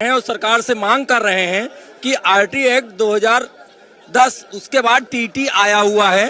और सरकार से मांग कर रहे हैं कि आरटी एक्ट 2010 उसके बाद टीटी आया हुआ है,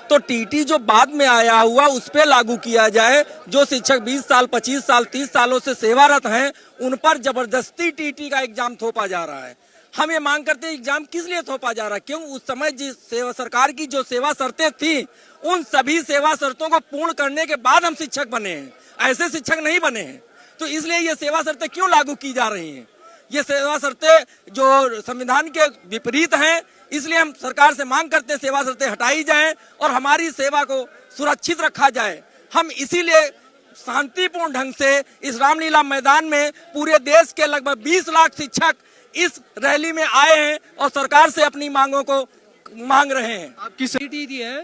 तो टीटी जो बाद में आया हुआ उस पे लागू किया जाए। जो शिक्षक 20 साल 25 साल 30 सालों से सेवारत हैं उन पर जबरदस्ती टीटी का एग्जाम थोपा जा रहा है। हम ये मांग करते हैं एग्जाम किस लिए थोपा जा रहा है? क्यों उस समय जिस सरकार की जो सेवा शर्तें थी उन सभी सेवा शर्तों को पूर्ण करने के बाद हम शिक्षक बने हैं, ऐसे शिक्षक नहीं बने हैं। तो इसलिए ये सेवा शर्तें क्यों लागू की जा रही हैं? ये सेवा शर्तें जो संविधान के विपरीत हैं, इसलिए हम सरकार से मांग करते हैं सेवा शर्तें हटाई जाएं और हमारी सेवा को सुरक्षित रखा जाए। हम इसीलिए शांतिपूर्ण ढंग से इस रामलीला मैदान में पूरे देश के लगभग 20 लाख शिक्षक इस रैली में आए हैं और सरकार से अपनी मांगों को मांग रहे हैं। आपकी टीटी है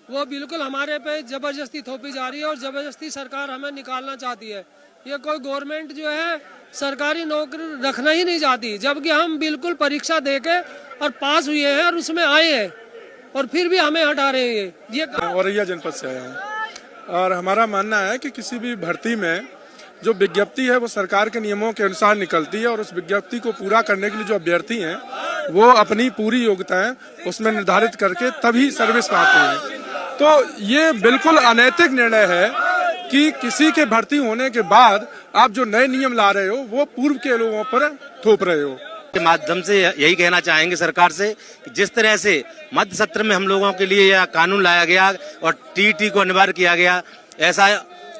वो बिल्कुल हमारे पे जबरदस्ती थोपी जा रही है और जबरदस्ती सरकार हमें निकालना चाहती है। ये कोई गवर्नमेंट जो है सरकारी नौकरी रखना ही नहीं चाहती, जबकि हम बिल्कुल परीक्षा देके और पास हुए हैं और उसमें आए हैं और फिर भी हमें हटा रहे हैं। ये औरैया जनपद से आया हूँ और हमारा मानना है कि किसी भी भर्ती में जो विज्ञप्ति है वो सरकार के नियमों के अनुसार निकलती है और उस विज्ञप्ति को पूरा करने के लिए जो अभ्यर्थी हैं वो अपनी पूरी योग्यताएं उसमें निर्धारित करके तभी सर्विस पाते हैं। तो ये बिल्कुल अनैतिक निर्णय है कि किसी के भर्ती होने के बाद आप जो नए नियम ला रहे हो वो पूर्व के लोगों पर थोप रहे हो। के माध्यम से यही कहना चाहेंगे सरकार से कि जिस तरह से मध्य सत्र में हम लोगों के लिए यह कानून लाया गया और टीटी को अनिवार्य किया गया, ऐसा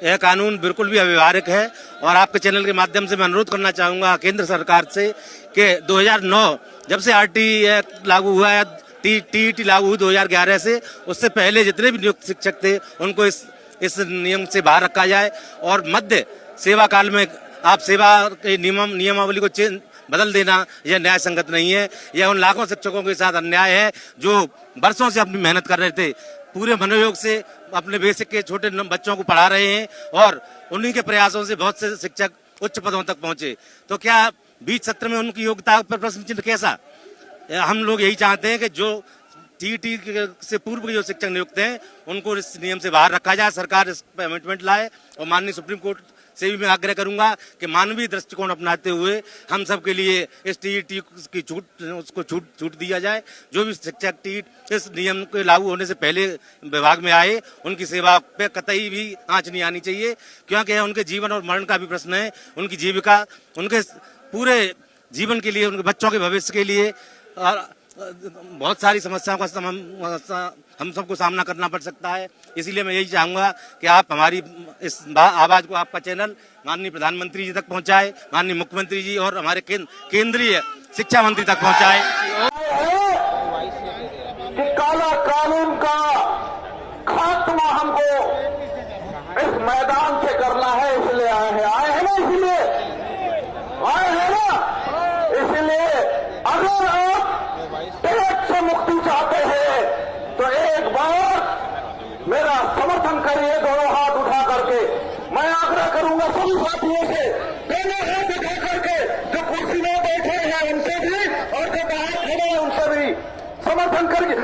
यह कानून बिल्कुल भी अव्यवहारिक है। और आपके चैनल के माध्यम से मैं अनुरोध करना चाहूंगा केंद्र सरकार से कि 2009 जब से आरटी लागू हुआ है, टीटी लागू हुई 2011 से, उससे पहले जितने भी नियुक्त शिक्षक थे उनको इस नियम से बाहर रखा जाए और मध्य सेवा काल में आप सेवा के नियमावली को बदल देना यह न्याय संगत नहीं है। यह उन लाखों शिक्षकों के साथ अन्याय है जो वर्षों से अपनी मेहनत कर रहे थे, पूरे मनोयोग से अपने बेसिक के छोटे बच्चों को पढ़ा रहे हैं और उन्हीं के प्रयासों से बहुत से शिक्षक उच्च पदों तक पहुंचे। तो क्या बीच सत्र में उनकी योग्यता पर प्रश्न चिन्ह कैसा? हम लोग यही चाहते हैं कि जो टीटी से पूर्व के जो शिक्षक नियुक्त हैं उनको इस नियम से बाहर रखा जाए, सरकार इस पर अमेंडमेंट लाए। और माननीय सुप्रीम कोर्ट से भी मैं आग्रह करूंगा कि मानवीय दृष्टिकोण अपनाते हुए हम सब के लिए इस टीटी की छूट दिया जाए। जो भी शिक्षक टीटी इस नियम के लागू होने से पहले विभाग में आए उनकी सेवा पे कतई भी आंच नहीं आनी चाहिए, क्योंकि उनके जीवन और मरण का भी प्रश्न है। उनकी जीविका, उनके पूरे जीवन के लिए, उनके बच्चों के भविष्य के लिए बहुत सारी समस्याओं का हम सबको सामना करना पड़ सकता है। इसीलिए मैं यही चाहूंगा कि आप हमारी इस आवाज को, आपका चैनल माननीय प्रधानमंत्री जी तक पहुंचाए, माननीय मुख्यमंत्री जी और हमारे केंद्रीय शिक्षा मंत्री तक पहुंचाए। कि काला कानून का खात्मा हमको इस मैदान से करना है, इसलिए आए हैं ना, इसलिए आए हैं ना। इसलिए अगर आप टैक्स से मुक्ति चाहते हैं तो एक बार मेरा समर्थन करिए, दोनों हाथ उठा करके। मैं आग्रह करूंगा सभी साथियों से, दोनों हाथ उठा करके, जो कुर्सी में बैठे हैं उनसे भी और जो बाहर खड़े हैं उनसे भी समर्थन करिए।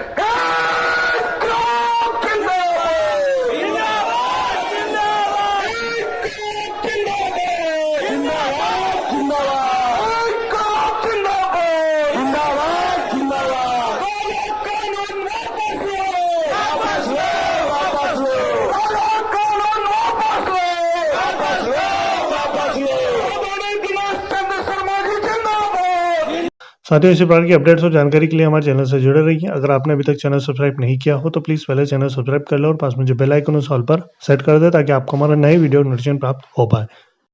साथियों, इसी प्रकार की अपडेट्स और जानकारी के लिए हमारे चैनल से जुड़े रहिए। अगर आपने अभी तक चैनल सब्सक्राइब नहीं किया हो तो प्लीज़ पहले चैनल सब्सक्राइब कर लो और पास में जो बेल आइकन उस ऑल पर सेट कर दे ताकि आपको हमारा नए वीडियो नोटिफिकेशन प्राप्त हो पाए।